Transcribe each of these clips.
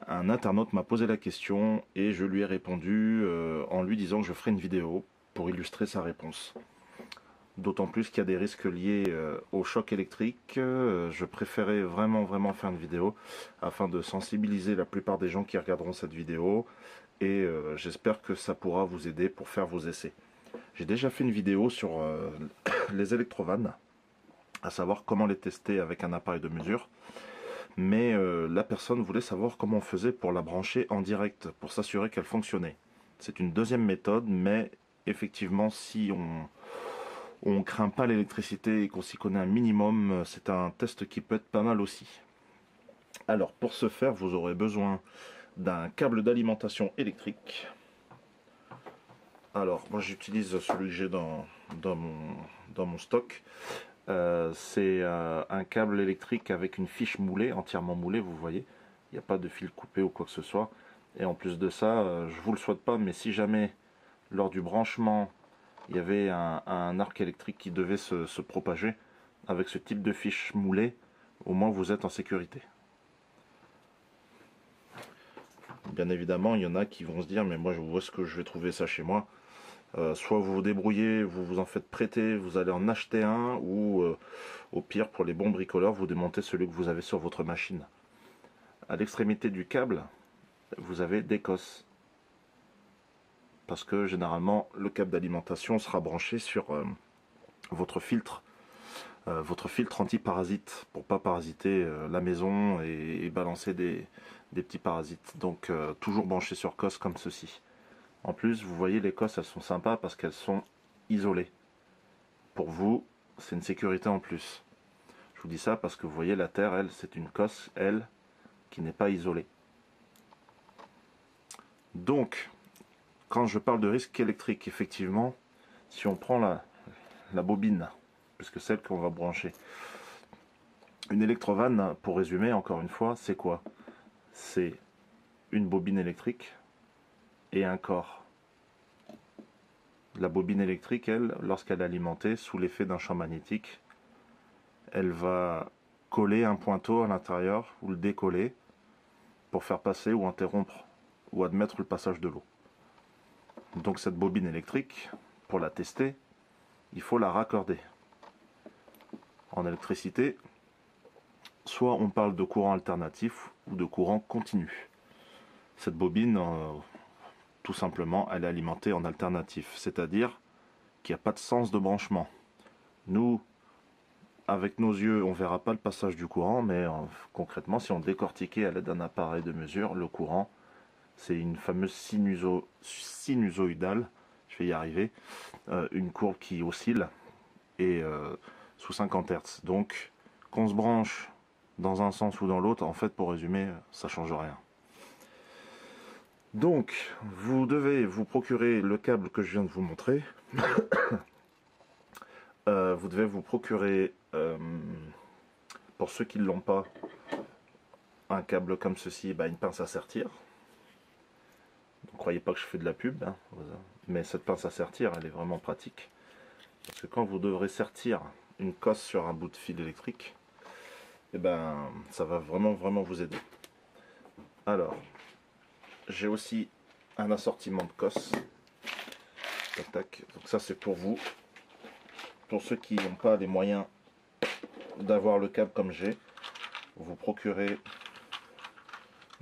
Un internaute m'a posé la question et je lui ai répondu en lui disant que je ferai une vidéo pour illustrer sa réponse. D'autant plus qu'il y a des risques liés au choc électrique. Je préférais vraiment faire une vidéo afin de sensibiliser la plupart des gens qui regarderont cette vidéo et j'espère que ça pourra vous aider pour faire vos essais. J'ai déjà fait une vidéo sur les électrovannes, à savoir comment les tester avec un appareil de mesure. Mais la personne voulait savoir comment on faisait pour la brancher en direct, pour s'assurer qu'elle fonctionnait. C'est une deuxième méthode, mais effectivement, si on craint pas l'électricité et qu'on s'y connaît un minimum, c'est un test qui peut être pas mal aussi. Alors, pour ce faire, vous aurez besoin d'un câble d'alimentation électrique. Alors, moi j'utilise celui que j'ai dans mon stock. C'est un câble électrique avec une fiche moulée, entièrement moulée, vous voyez. Il n'y a pas de fil coupé ou quoi que ce soit. Et en plus de ça, je vous le souhaite pas, mais si jamais, lors du branchement, il y avait un arc électrique qui devait se propager, avec ce type de fiche moulée, au moins vous êtes en sécurité. Bien évidemment, il y en a qui vont se dire, mais moi, où est-ce que je vais trouver ça chez moi? Soit vous vous débrouillez, vous vous en faites prêter, vous allez en acheter un, ou au pire, pour les bons bricoleurs, vous démontez celui que vous avez sur votre machine. À l'extrémité du câble, vous avez des cosses. Parce que généralement, le câble d'alimentation sera branché sur votre filtre anti-parasite, pour pas parasiter la maison et balancer des petits parasites. Donc toujours branché sur cosse comme ceci. En plus, vous voyez, les cosses, elles sont sympas parce qu'elles sont isolées. Pour vous, c'est une sécurité en plus. Je vous dis ça parce que vous voyez, la terre, elle, c'est une cosse, elle, qui n'est pas isolée. Donc, quand je parle de risque électrique, effectivement, si on prend la bobine, puisque celle qu'on va brancher, une électrovanne, pour résumer, encore une fois, c'est quoi? C'est une bobine électrique et un corps. La bobine électrique, elle, lorsqu'elle est alimentée sous l'effet d'un champ magnétique, elle va coller un pointeau à l'intérieur ou le décoller pour faire passer ou interrompre ou admettre le passage de l'eau. Donc cette bobine électrique, pour la tester, il faut la raccorder. En électricité, soit on parle de courant alternatif ou de courant continu. Cette bobine, tout simplement, elle est alimentée en alternatif, c'est-à-dire qu'il n'y a pas de sens de branchement. Nous, avec nos yeux, on ne verra pas le passage du courant, mais concrètement, si on décortiquait à l'aide d'un appareil de mesure, le courant, c'est une fameuse sinusoïdale, je vais y arriver, une courbe qui oscille et sous 50 Hz. Donc, qu'on se branche dans un sens ou dans l'autre, en fait, pour résumer, ça ne change rien. Donc, vous devez vous procurer le câble que je viens de vous montrer. Vous devez vous procurer, pour ceux qui ne l'ont pas, un câble comme ceci, une pince à sertir. Ne croyez pas que je fais de la pub, hein, mais cette pince à sertir, elle est vraiment pratique. Parce que quand vous devrez sertir une cosse sur un bout de fil électrique, ça va vraiment vous aider. Alors, j'ai aussi un assortiment de cosses. Tac, tac. Donc ça c'est pour vous. Pour ceux qui n'ont pas les moyens d'avoir le câble comme j'ai, vous procurez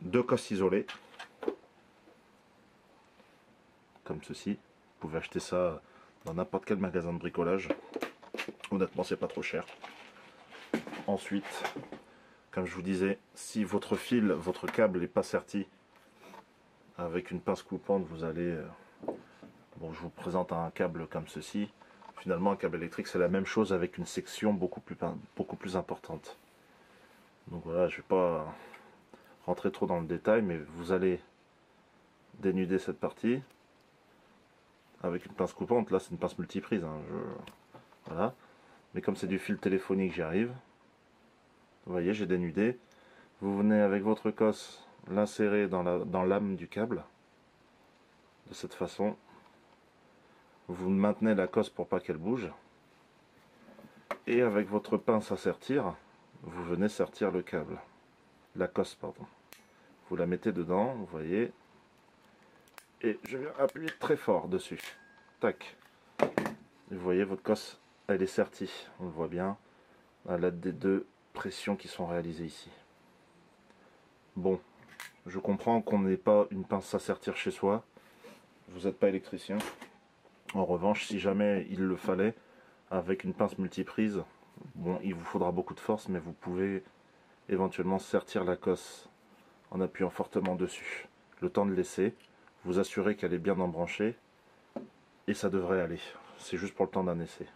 2 cosses isolées. Comme ceci. Vous pouvez acheter ça dans n'importe quel magasin de bricolage. Honnêtement, c'est pas trop cher. Ensuite, comme je vous disais, si votre câble n'est pas serti, avec une pince coupante, vous allez... Bon, je vous présente un câble comme ceci. Finalement, un câble électrique, c'est la même chose avec une section beaucoup plus importante. Donc voilà, je ne vais pas rentrer trop dans le détail, mais vous allez dénuder cette partie avec une pince coupante. Là, c'est une pince multiprise. Hein, voilà. Mais comme c'est du fil téléphonique, j'y arrive. Vous voyez, j'ai dénudé. Vous venez avec votre cosse l'insérer dans l'âme du câble. De cette façon. Vous maintenez la cosse pour pas qu'elle bouge. Et avec votre pince à sertir, vous venez sertir le câble. La cosse, pardon. Vous la mettez dedans, vous voyez. Et je viens appuyer très fort dessus. Tac. Vous voyez, votre cosse, elle est sertie. On le voit bien à l'aide des deux pressions qui sont réalisées ici. Bon, je comprends qu'on n'ait pas une pince à sertir chez soi. Vous n'êtes pas électricien. En revanche, si jamais il le fallait, avec une pince multiprise, bon, il vous faudra beaucoup de force, mais vous pouvez éventuellement sertir la cosse en appuyant fortement dessus. Le temps de laisser, vous assurez qu'elle est bien embranchée, et ça devrait aller. C'est juste pour le temps d'un essai.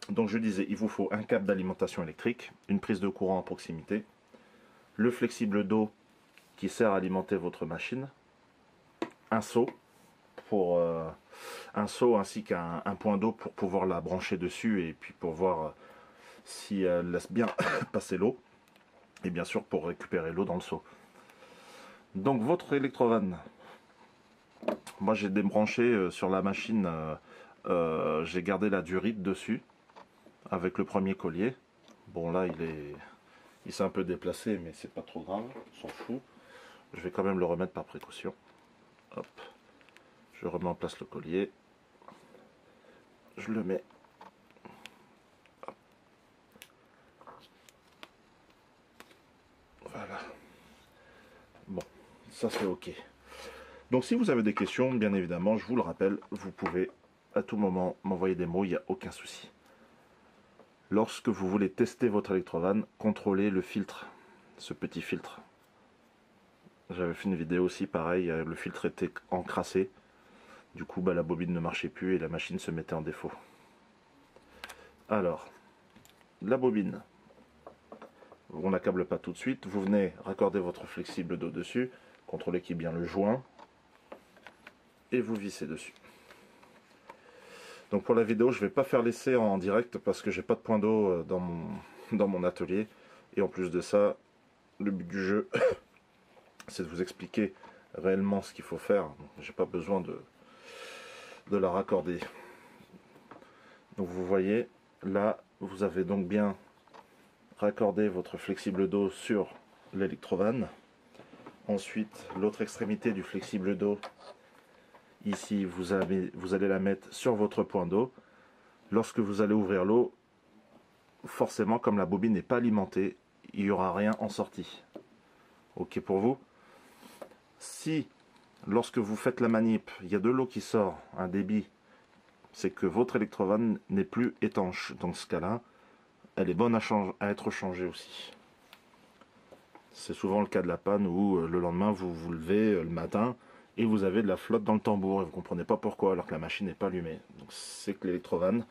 Donc je disais, il vous faut un câble d'alimentation électrique, une prise de courant à proximité, le flexible d'eau qui sert à alimenter votre machine, un seau pour un seau ainsi qu'un point d'eau pour pouvoir la brancher dessus et puis pour voir si elle laisse bien passer l'eau, et bien sûr pour récupérer l'eau dans le seau. Donc votre électrovanne, moi j'ai débranché sur la machine, j'ai gardé la durite dessus avec le premier collier. Bon là il s'est un peu déplacé, mais c'est pas trop grave, on s'en fout. Je vais quand même le remettre par précaution. Hop, je remets en place le collier. Je le mets. Hop. Voilà. Bon, ça c'est ok. Donc si vous avez des questions, bien évidemment, je vous le rappelle, vous pouvez à tout moment m'envoyer des mots, il n'y a aucun souci. Lorsque vous voulez tester votre électrovanne, contrôlez le filtre, ce petit filtre. J'avais fait une vidéo aussi, pareil, le filtre était encrassé. Du coup, la bobine ne marchait plus et la machine se mettait en défaut. Alors, la bobine, on n'accable pas tout de suite. Vous venez raccorder votre flexible d'eau dessus, contrôlez qu'il y ait bien le joint, et vous vissez dessus. Donc pour la vidéo, je ne vais pas faire l'essai en direct parce que j'ai pas de point d'eau dans mon atelier. Et en plus de ça, le but du jeu, c'est de vous expliquer réellement ce qu'il faut faire. J'ai pas besoin de la raccorder. Donc vous voyez, là, vous avez donc bien raccordé votre flexible d'eau sur l'électrovanne. Ensuite, l'autre extrémité du flexible d'eau, ici, vous allez la mettre sur votre point d'eau. Lorsque vous allez ouvrir l'eau, forcément, comme la bobine n'est pas alimentée, il n'y aura rien en sortie. Ok pour vous? Si, lorsque vous faites la manip, il y a de l'eau qui sort, un débit, c'est que votre électrovanne n'est plus étanche. Dans ce cas-là, elle est bonne à être changée aussi. C'est souvent le cas de la panne où le lendemain, vous vous levez le matin et vous avez de la flotte dans le tambour et vous ne comprenez pas pourquoi alors que la machine n'est pas allumée. Donc c'est que l'électrovanne,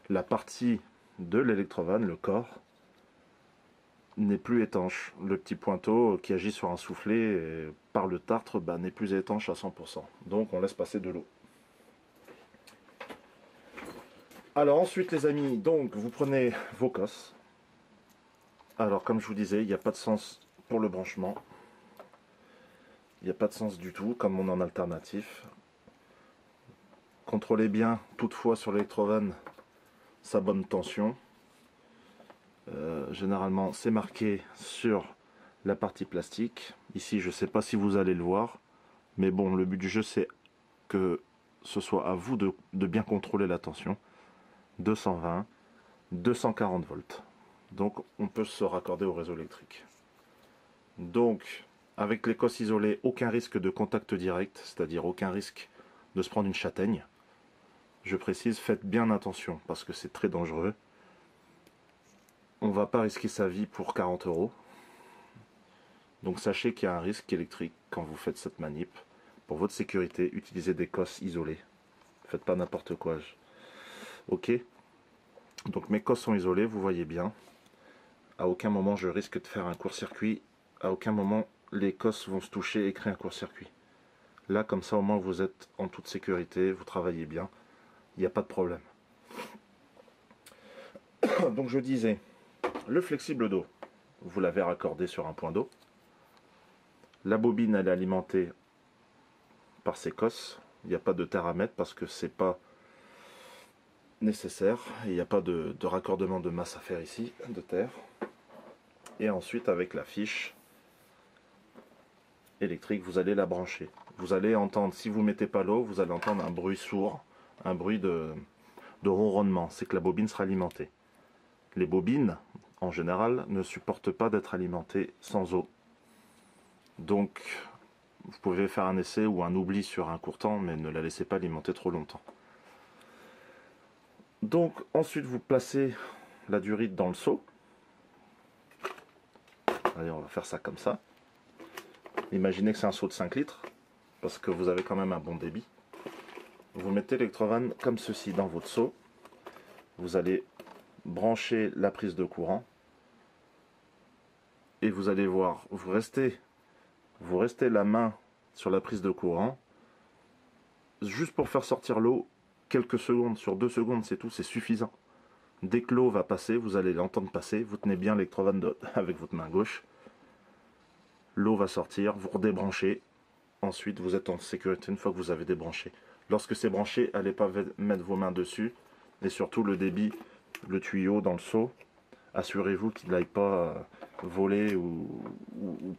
la partie de l'électrovanne, le corps, n'est plus étanche. Le petit pointeau qui agit sur un soufflet par le tartre n'est plus étanche à 100%. Donc on laisse passer de l'eau. Alors ensuite les amis, donc vous prenez vos cosses. Alors comme je vous disais, il n'y a pas de sens pour le branchement. Il n'y a pas de sens du tout, comme on en alternatif. Contrôlez bien toutefois sur l'électrovanne sa bonne tension. Généralement c'est marqué sur la partie plastique. Ici je ne sais pas si vous allez le voir, mais bon, le but du jeu c'est que ce soit à vous de bien contrôler la tension. 220, 240 volts. Donc on peut se raccorder au réseau électrique. Donc avec les cosses isolées, aucun risque de contact direct, c'est-à-dire aucun risque de se prendre une châtaigne. Je précise, faites bien attention parce que c'est très dangereux. On ne va pas risquer sa vie pour 40 €. Donc sachez qu'il y a un risque électrique quand vous faites cette manip. Pour votre sécurité, utilisez des cosses isolées. Faites pas n'importe quoi. Ok. Donc mes cosses sont isolées, vous voyez bien. À aucun moment je risque de faire un court-circuit. À aucun moment les cosses vont se toucher et créer un court-circuit. Là, comme ça, au moins vous êtes en toute sécurité, vous travaillez bien. Il n'y a pas de problème. Donc je disais, le flexible d'eau, vous l'avez raccordé sur un point d'eau. La bobine, elle est alimentée par ses cosses. Il n'y a pas de terre à mettre parce que c'est pas nécessaire. Il n'y a pas de raccordement de masse à faire ici, de terre. Et ensuite avec la fiche électrique, vous allez la brancher. Vous allez entendre, si vous ne mettez pas l'eau, vous allez entendre un bruit sourd, un bruit de ronronnement. C'est que la bobine sera alimentée. Les bobines, en général, ne supportent pas d'être alimentées sans eau. Donc, vous pouvez faire un essai ou un oubli sur un court temps, mais ne la laissez pas alimenter trop longtemps. Donc, ensuite, vous placez la durite dans le seau. Allez, on va faire ça comme ça. Imaginez que c'est un seau de 5 litres, parce que vous avez quand même un bon débit. Vous mettez l'électrovanne comme ceci dans votre seau. Vous allez brancher la prise de courant. Et vous allez voir, vous restez la main sur la prise de courant, juste pour faire sortir l'eau, quelques secondes, sur 2 secondes, c'est tout, c'est suffisant. Dès que l'eau va passer, vous allez l'entendre passer, vous tenez bien l'électrovanne avec votre main gauche. L'eau va sortir, vous redébranchez. Ensuite, vous êtes en sécurité une fois que vous avez débranché. Lorsque c'est branché, n'allez pas mettre vos mains dessus. Et surtout, le débit, le tuyau dans le seau, assurez-vous qu'il n'aille pas voler ou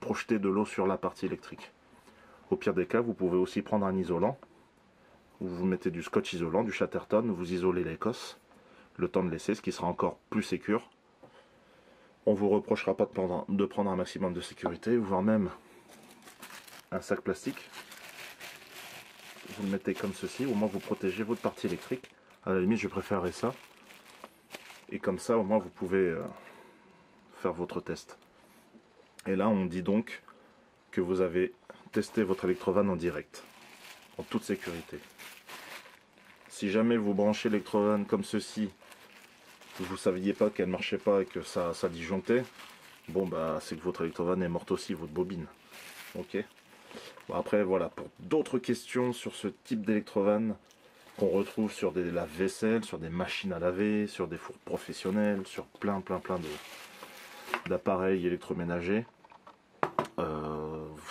projeter de l'eau sur la partie électrique. Au pire des cas, vous pouvez aussi prendre un isolant. Vous mettez du scotch isolant, du Chatterton, vous isolez l'Écosse. Le temps de laisser, ce qui sera encore plus sécure. On ne vous reprochera pas de prendre un maximum de sécurité, voire même un sac plastique. Vous le mettez comme ceci, au moins vous protégez votre partie électrique. À la limite, je préférerais ça. Et comme ça, au moins, vous pouvez faire votre test. Et là, on dit donc que vous avez testé votre électrovanne en direct, en toute sécurité. Si jamais vous branchez l'électrovanne comme ceci, vous ne saviez pas qu'elle ne marchait pas et que ça disjonctait, bon bah c'est que votre électrovanne est morte aussi, votre bobine. Ok. Bon, après voilà, pour d'autres questions sur ce type d'électrovanne qu'on retrouve sur des lave-vaisselle, sur des machines à laver, sur des fours professionnels, sur plein d'appareils électroménagers.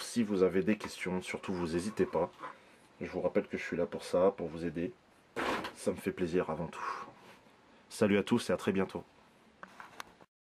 Si vous avez des questions, surtout vous n'hésitez pas. Je vous rappelle que je suis là pour ça, pour vous aider. Ça me fait plaisir avant tout. Salut à tous et à très bientôt.